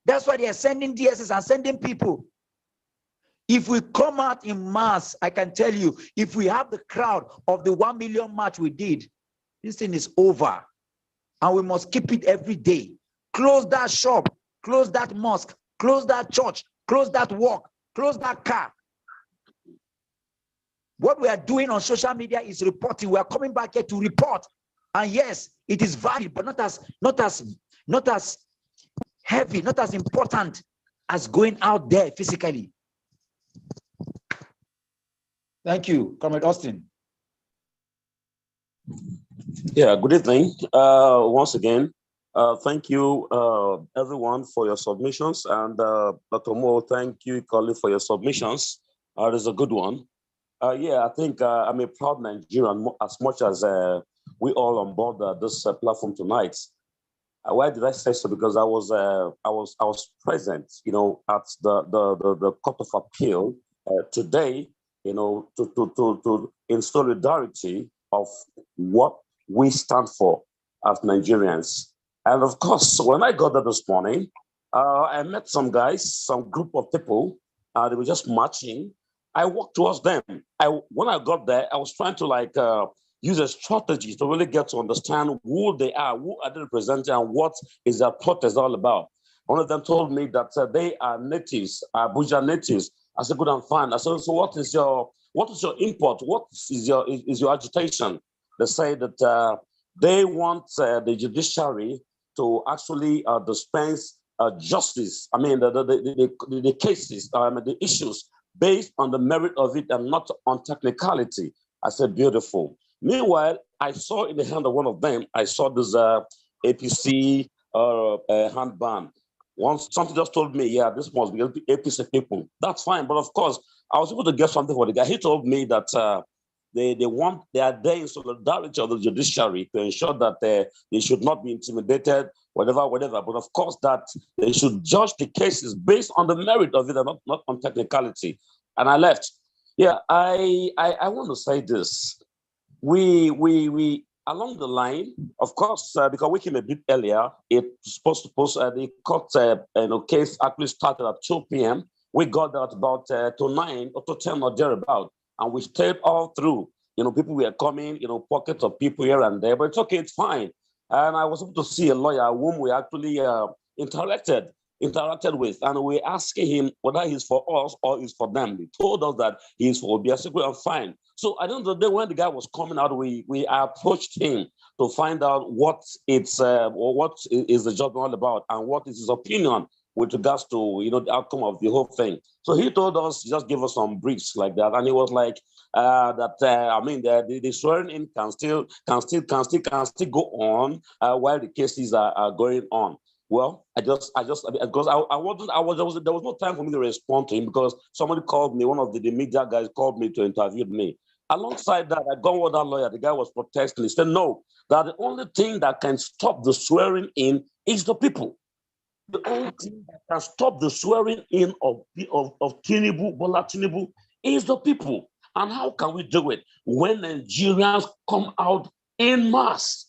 S5: That's why they are sending DSS and sending people. If we come out in mass, I can tell you, if we have the crowd of the 1 million march we did, this thing is over. And we must keep it every day. Close that shop, close that mosque, close that church, close that walk, close that car. What we are doing on social media is reporting. We are coming back here to report. And yes, it is valid, but not as heavy, not as important as going out there physically. Thank you, Comrade Austin.
S6: Yeah, good evening. Once again, thank you, everyone, for your submissions. And Dr. Mo, thank you, Colin, for your submissions. It is a good one. Yeah, I think I'm a proud Nigerian as much as we all on board this platform tonight. Why did I say so? Because I was present, you know, at the Court of Appeal today, you know, to in solidarity of what we stand for as Nigerians. And of course, when I got there this morning, I met some guys, some group of people. They were just marching. I walked towards them. When I got there, I was trying to use a strategy to really get to understand who they are they representing, and what is their protest all about. One of them told me that they are natives, Abuja natives. I said, good and fine. I said, so what is your import? What is your agitation? They say that they want the judiciary to actually dispense justice. I mean, the cases, the issues based on the merit of it and not on technicality. I said, beautiful. Meanwhile, I saw in the hand of one of them, I saw this APC handband. Once something just told me, yeah, this must be APC people. That's fine. But of course, I was able to get something for the guy. He told me that they are there in solidarity of the judiciary to ensure that they should not be intimidated, whatever. But of course, that they should judge the cases based on the merit of it and not on technicality. And I left. Yeah, I want to say this. We along the line, of course, because we came a bit earlier, it's supposed to post the court case actually started at 2 p.m. We got there at about to 9 or to 10 or thereabout, and we stayed all through. You know, people were coming, you know, pockets of people here and there, but it's okay, it's fine. And I was able to see a lawyer whom we actually interacted with, and we asking him whether he's for us or he's for them. He told us that he's for Obiaseko, and fine. So I don't know, when the guy was coming out, we approached him to find out what is the job all about and what is his opinion with regards to, you know, the outcome of the whole thing. So he told us, just give us some briefs like that, and he was like the swearing in can still go on while the cases are going on. Well, because there was no time for me to respond to him because somebody called me, one of the media guys called me to interview me. Alongside that, I gone with that lawyer. The guy was protesting. He said, no, that the only thing that can stop the swearing in is the people. The only thing that can stop the swearing in of Tinubu, Bola Tinubu, is the people. And how can we do it? When Nigerians come out in mass,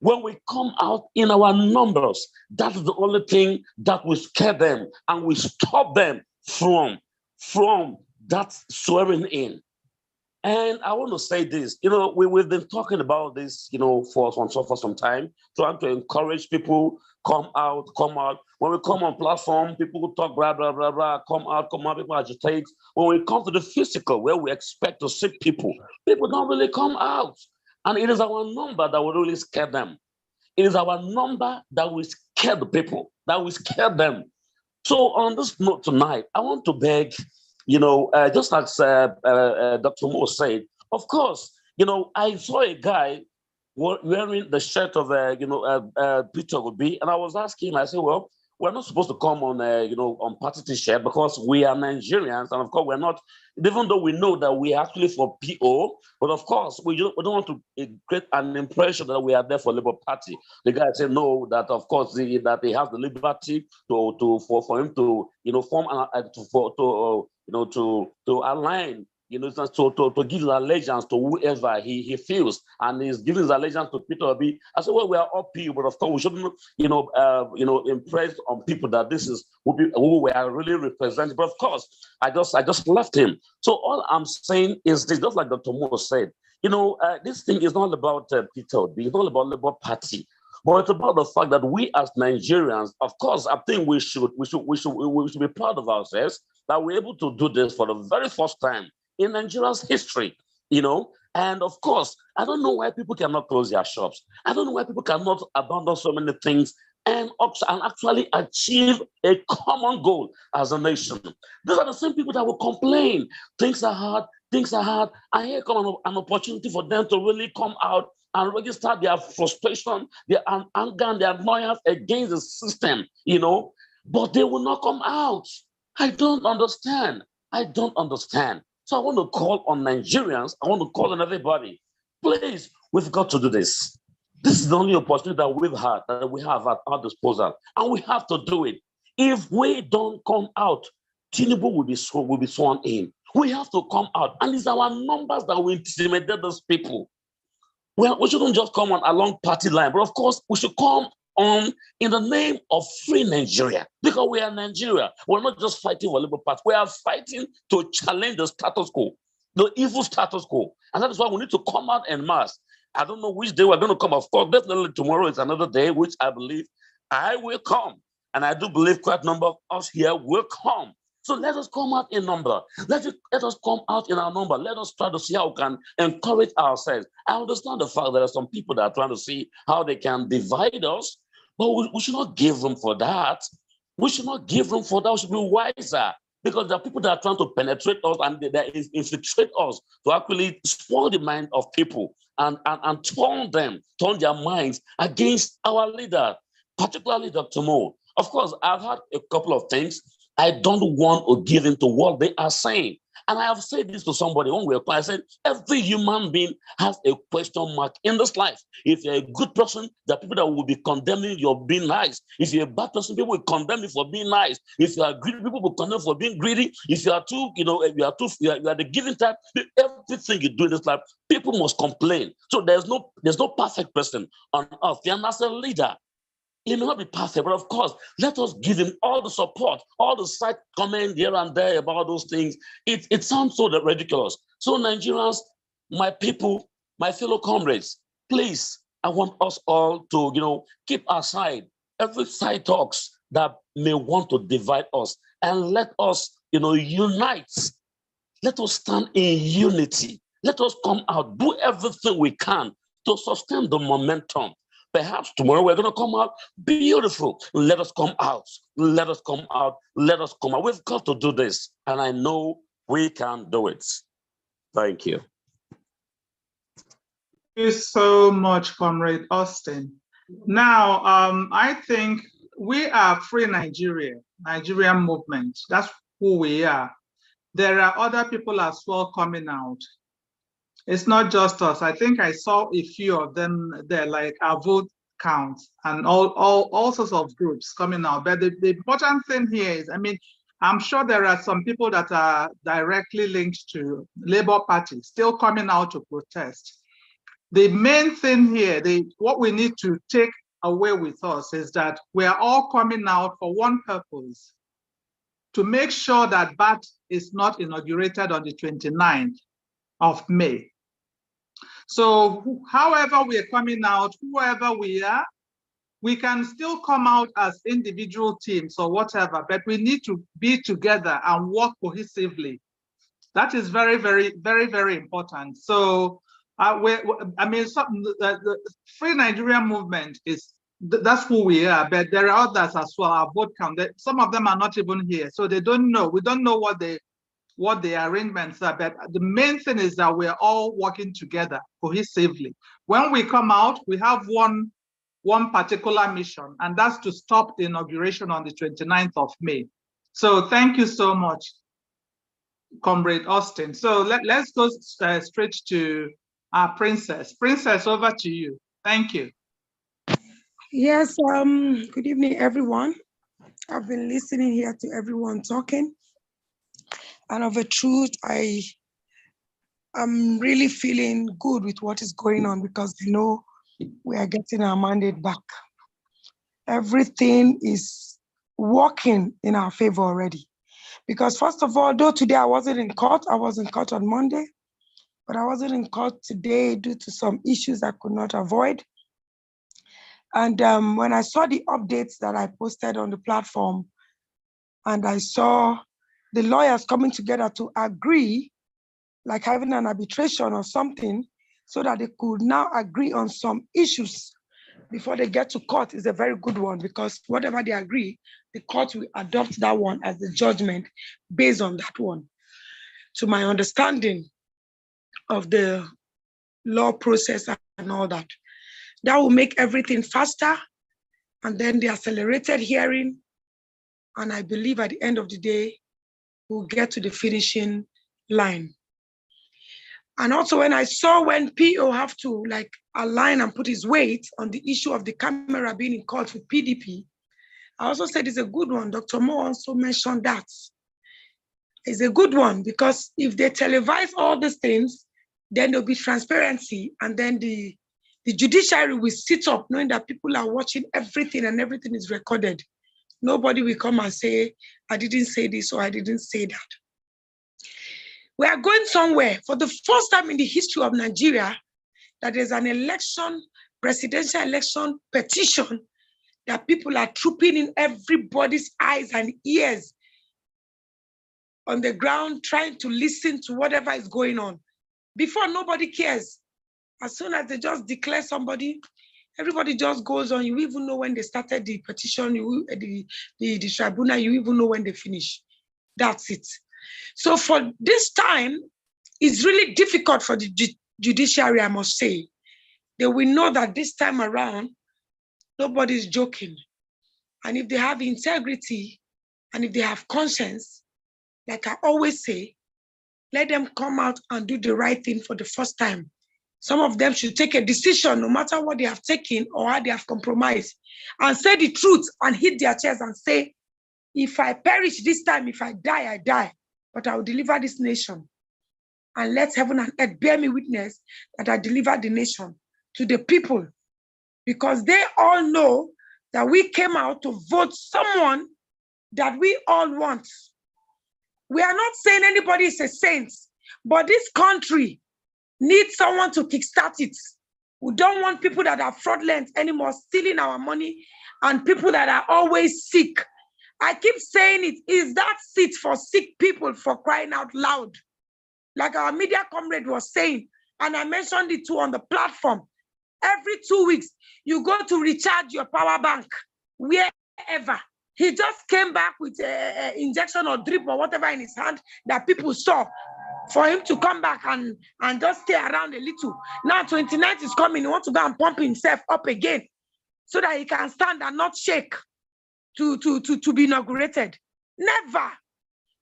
S6: when we come out in our numbers, that is the only thing that will scare them and will stop them from that swearing in. And I want to say this, we've been talking about this, for some time, trying to encourage people, come out. When we come on platform, people talk, blah, blah, blah, blah, come out, people agitate. When we come to the physical, where we expect to see people don't really come out. And it is our number that will really scare them. It is our number that will scare the people, that will scare them. So on this note tonight, I want to beg, just as Dr. Mo said, of course, I saw a guy wearing the shirt of, Peter Obi, and I was asking him, I said, well, we're not supposed to come on, on party t-shirt because we are Nigerians, and of course we're not, even though we know that we are actually for PO, but of course we don't want to create an impression that we are there for Labour Party. The guy said no, that of course that he has the liberty for him to form to align. To give his allegiance to whoever he feels, and he's giving his allegiance to Peter Obi. I said, well, we are all people, but of course we shouldn't, impress on people that this is who we are really representing. But of course, I just left him. So all I'm saying is this, just like Dr. Mo said, this thing is not about Peter Obi, it's not about Labour Party. But it's about the fact that we as Nigerians, of course, I think we should be proud of ourselves that we're able to do this for the very first time in Nigeria's history, and of course, I don't know why people cannot close their shops. I don't know why people cannot abandon so many things and actually achieve a common goal as a nation. These are the same people that will complain. Things are hard, and here comes an opportunity for them to really come out and register their frustration, their anger, and their annoyance against the system, but they will not come out. I don't understand. So I want to call on Nigerians. I want to call on everybody. Please, we've got to do this. This is the only opportunity that we have at our disposal, and we have to do it. If we don't come out, Tinubu will be sworn in. We have to come out, and it's our numbers that will intimidate those people. Well, we shouldn't just come on along party line, but of course, we should come on in the name of free Nigeria, because we are Nigeria. We're not just fighting for Labour Party. We are fighting to challenge the status quo, the evil status quo. And that is why we need to come out en masse. I don't know which day we're going to come. Of course, definitely tomorrow is another day, which I believe I will come. And I do believe quite a number of us here will come. So let us come out in number. Let us come out in our number. Let us try to see how we can encourage ourselves. I understand the fact that there are some people that are trying to see how they can divide us, but we should not give room for that. We should not give room for that. We should be wiser, because there are people that are trying to penetrate us and they infiltrate us to actually spoil the mind of people and turn their minds against our leader, particularly Dr. Mo. Of course, I've had a couple of things. I don't want to give in to what they are saying. And I have said this to somebody one way. I said, every human being has a question mark in this life. If you're a good person, there are people that will be condemning you for being nice. If you're a bad person, people will condemn you for being nice. If you are greedy, people will condemn you for being greedy. If you are you are the giving type, everything you do in this life, people must complain. So there's no perfect person on earth. And as a leader, he may not be perfect, but of course, let us give him all the support, all the side comments here and there about those things. It sounds so ridiculous. So Nigerians, my people, my fellow comrades, please, I want us all to, keep aside every side talks that may want to divide us, and let us, unite. Let us stand in unity. Let us come out, do everything we can to sustain the momentum. Perhaps tomorrow we're going to come out beautiful. Let us come out. Let us come out. Let us come out. We've got to do this. And I know we can do it. Thank you.
S1: Thank you so much, Comrade Austin. Now, I think we are Free Nigeria, Nigerian movement. That's who we are. There are other people as well coming out. It's not just us. I think I saw a few of them there, like our vote count and all sorts of groups coming out. But the important thing here is, I mean, I'm sure there are some people that are directly linked to Labour Party still coming out to protest. The main thing here, what we need to take away with us is that we are all coming out for one purpose: to make sure that BAT is not inaugurated on the 29th of May. So however we are coming out, whoever we are, we can still come out as individual teams or whatever, but we need to be together and work cohesively. That is very, very, very, very important. So I mean, the Free Nigeria movement that's who we are, but there are others as well. Our vote count, some of them are not even here, so they don't know. We don't know what the arrangements are, but the main thing is that we're all working together cohesively. When we come out, we have one particular mission, and that's to stop the inauguration on the 29th of May. So thank you so much, Comrade Austin. So let's go straight to our Princess. Princess, over to you. Thank you.
S7: Yes, good evening, everyone. I've been listening here to everyone talking. And of a truth, I'm really feeling good with what is going on, because you know we are getting our mandate back. Everything is working in our favor already. Because first of all, though today I wasn't in court, I was in court on Monday, but I wasn't in court today due to some issues I could not avoid. And when I saw the updates that I posted on the platform, and I saw the lawyers coming together to agree, like having an arbitration or something, so that they could now agree on some issues before they get to court, is a very good one, because whatever they agree, the court will adopt that one as the judgment based on that one. To my understanding of the law process and all that, that will make everything faster, and then the accelerated hearing. And I believe at the end of the day, we'll get to the finishing line. And also when I saw when PO have to like align and put his weight on the issue of the camera being in court with PDP, I also said it's a good one. Dr. Mo also mentioned that. It's a good one, because if they televise all these things, then there'll be transparency, and then the judiciary will sit up knowing that people are watching everything and everything is recorded. Nobody will come and say, I didn't say this or I didn't say that. We are going somewhere. For the first time in the history of Nigeria, that there's an election, presidential election petition, that people are trooping in everybody's eyes and ears on the ground, trying to listen to whatever is going on. Before, nobody cares. As soon as they just declare somebody, everybody just goes on. You even know when they started the petition, the tribunal, you even know when they finish. That's it. So for this time, it's really difficult for the judiciary, I must say. They will know that this time around, nobody's joking. And if they have integrity, and if they have conscience, like I always say, let them come out and do the right thing for the first time. Some of them should take a decision, no matter what they have taken or how they have compromised, and say the truth and hit their chest and say, if I perish this time, if I die, I die, but I will deliver this nation. And let heaven and earth bear me witness that I delivered the nation to the people, because they all know that we came out to vote someone that we all want. We are not saying anybody is a saint, but this country needs someone to kickstart it. We don't want people that are fraudulent anymore, stealing our money, and people that are always sick. I keep saying it, is that seat for sick people, for crying out loud? Like our media comrade was saying, and I mentioned it too on the platform. Every 2 weeks, you go to recharge your power bank, wherever. He just came back with an injection or drip or whatever in his hand that people saw, for him to come back and just stay around a little. Now 29th is coming, he wants to go and pump himself up again so that he can stand and not shake to be inaugurated. Never.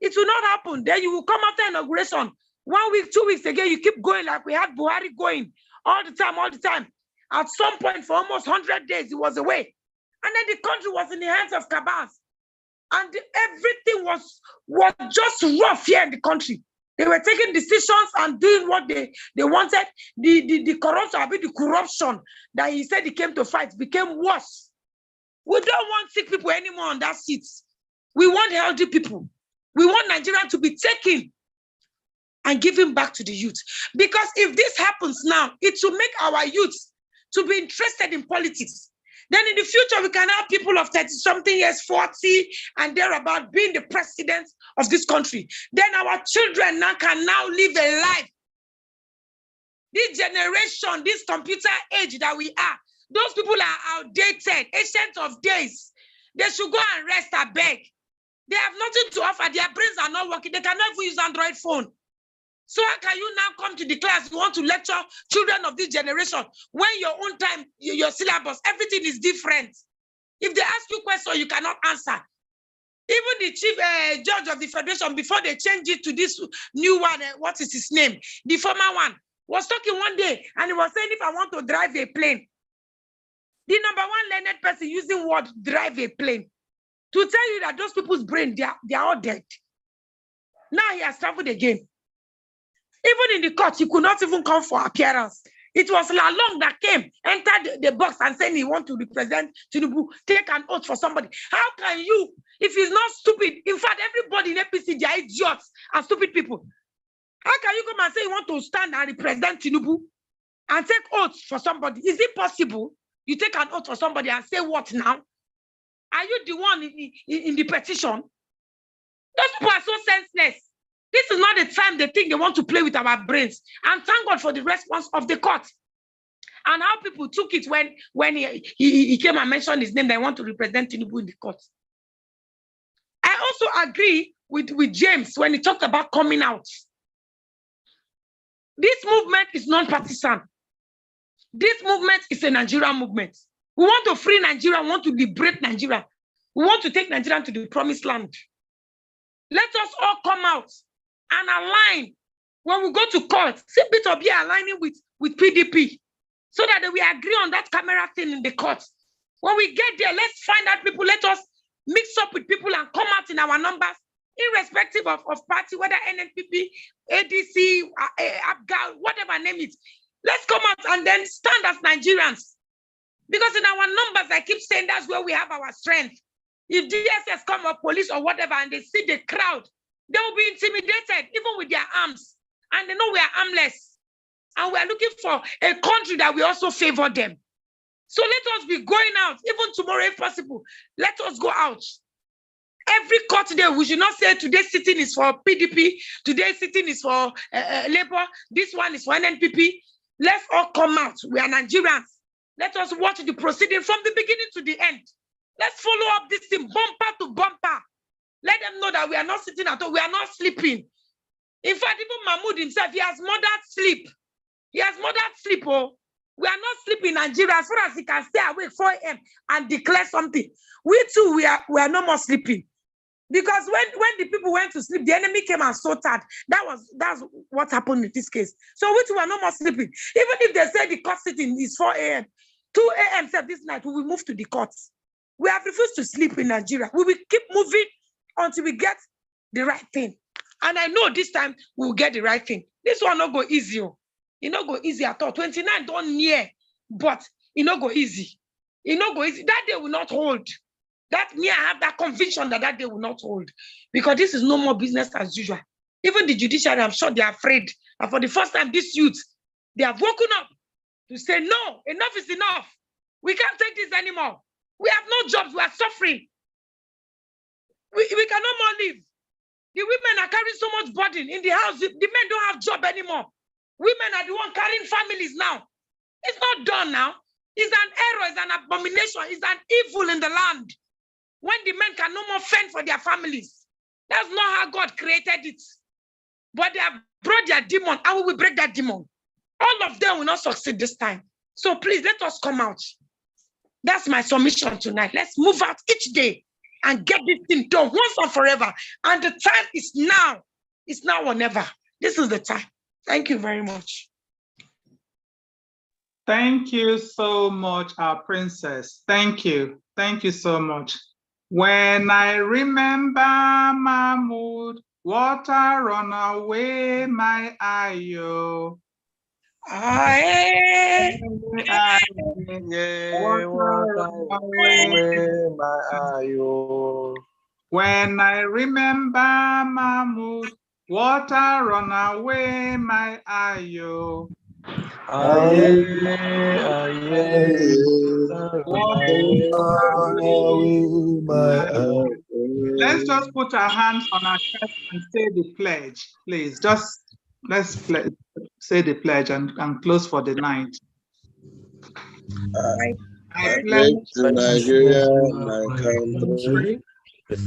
S7: It will not happen. Then you will come after inauguration 1 week, 2 weeks again, you keep going like we had Buhari going all the time, all the time. At some point, for almost 100 days, he was away. And then the country was in the hands of cabals. And everything was just rough here in the country. They were taking decisions and doing what they wanted. The corruption that he said he came to fight became worse. We don't want sick people anymore on that seat. We want healthy people. We want Nigeria to be taken and given back to the youth. Because if this happens now, it will make our youth to be interested in politics. Then in the future, we can have people of 30-something years, 40, and thereabout being the president of this country. Then our children now can live a life. This generation, this computer age that we are, those people are outdated, ancient of days. They should go and rest, I beg. They have nothing to offer. Their brains are not working. They cannot even use Android phone. So how can you now come to the class? You want to lecture children of this generation when your own time, your syllabus, everything is different. If they ask you questions, you cannot answer. Even the chief judge of the federation, before they change it to this new one, what is his name? The former one was talking one day and he was saying, if I want to drive a plane, the number one learned person using word drive a plane to tell you that those people's brain, they are all dead. Now he has traveled again. Even in the court, he could not even come for appearance. It was Lalong that came, entered the box and said he wants to represent Tinubu, take an oath for somebody. How can you, if he's not stupid, in fact, everybody in APC, they are idiots and stupid people. How can you come and say you want to stand and represent Tinubu and take oath for somebody? Is it possible you take an oath for somebody and say what now? Are you the one in the petition? Those people are so senseless. This is not the time they think they want to play with our brains. And thank God for the response of the court. And how people took it when he came and mentioned his name, they want to represent Tinubu in the court. I also agree with James when he talked about coming out. This movement is non-partisan. This movement is a Nigerian movement. We want to free Nigeria, we want to liberate Nigeria. We want to take Nigeria to the promised land. Let us all come out and align. When we go to court, simply to be aligning with PDP so that we agree on that camera thing in the court. When we get there, let's find out people, let us mix up with people and come out in our numbers, irrespective of party, whether NNPP, ADC, ABGA, whatever name it. Let's come out and then stand as Nigerians. Because in our numbers, I keep saying that's where we have our strength. If DSS come up, police or whatever, and they see the crowd, they will be intimidated, even with their arms. And they know we are armless. And we are looking for a country that will also favor them. So let us be going out, even tomorrow if possible. Let us go out. Every court day, we should not say today's sitting is for PDP, today's sitting is for Labour, this one is for NNPP. Let's all come out. We are Nigerians. Let us watch the proceeding from the beginning to the end. Let's follow up this thing bumper to bumper. Let them know that we are not sitting at home. We are not sleeping. In fact, even Mahmoud himself, he has murdered sleep. He has murdered sleep. Oh, we are not sleeping in Nigeria as far as he can stay awake 4 a.m. and declare something. We too, we are no more sleeping. Because when the people went to sleep, the enemy came and sorted. That's what happened in this case. So we too are no more sleeping. Even if they say the court sitting is 4 a.m., 2 a.m. this night, we will move to the courts. We have refused to sleep in Nigeria. We will keep moving until we get the right thing. And I know this time we will get the right thing. This one not go easy. It not go easy at all. 29 don't near, but it not go easy. It not go easy. That day will not hold. That me, I have that conviction that day will not hold. Because this is no more business as usual. Even the judiciary, I'm sure they are afraid. And for the first time, these youths, they have woken up to say, no, enough is enough. We can't take this anymore. We have no jobs. We are suffering. We can no more live. The women are carrying so much burden in the house. The men don't have job anymore. Women are the one carrying families now. It's not done now. It's an error. It's an abomination. It's an evil in the land. When the men can no more fend for their families. That's not how God created it. But they have brought their demon, and we will break that demon. All of them will not succeed this time. So please, let us come out. That's my submission tonight. Let's move out each day and get this thing done once and forever. And the time is now. It's now or never. this is the time. Thank you very much.
S1: Thank you so much, our princess. Thank you. Thank you so much. When I remember Mahmoud, water run away my eye, oh.
S3: Aye.
S1: When I remember Mahmoud, water run away my eye, oh. Let's just put our hands on our chest and say the pledge, please. Just let's say the pledge and close for the night. I pledge
S8: to Nigeria, my country, to be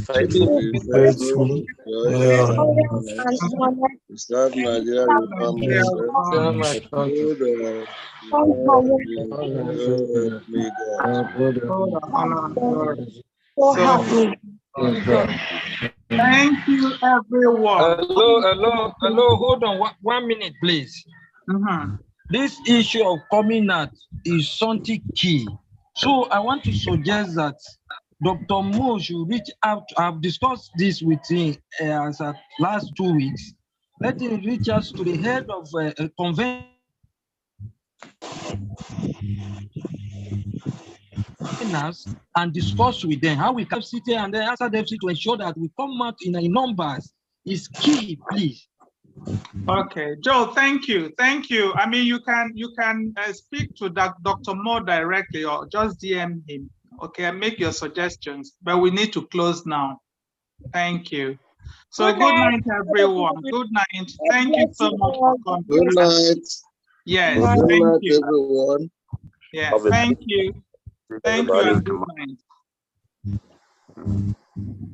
S8: faithful, to serve Nigeria with myself,
S1: Thank you, everyone.
S3: Hello, hold on 1 minute, please. This issue of coming out is something key. So I want to suggest that Dr. Mo should reach out. I've discussed this with him as at last 2 weeks. Let him reach out to the head of a convention and discuss with them how we can sit here and then answer them to ensure that we come out in numbers. Is key, please.
S1: Okay, Joe, thank you. Thank you. I mean, you can speak to Dr. Mo directly or just DM him. Okay, and make your suggestions, but we need to close now. Thank you. So good night, everyone. Good night. Thank you so much for coming.
S8: Good night.
S1: Yes,
S8: Good
S1: thank
S8: night,
S1: you.
S8: everyone.
S1: Yeah, thank you. Thank you and good night.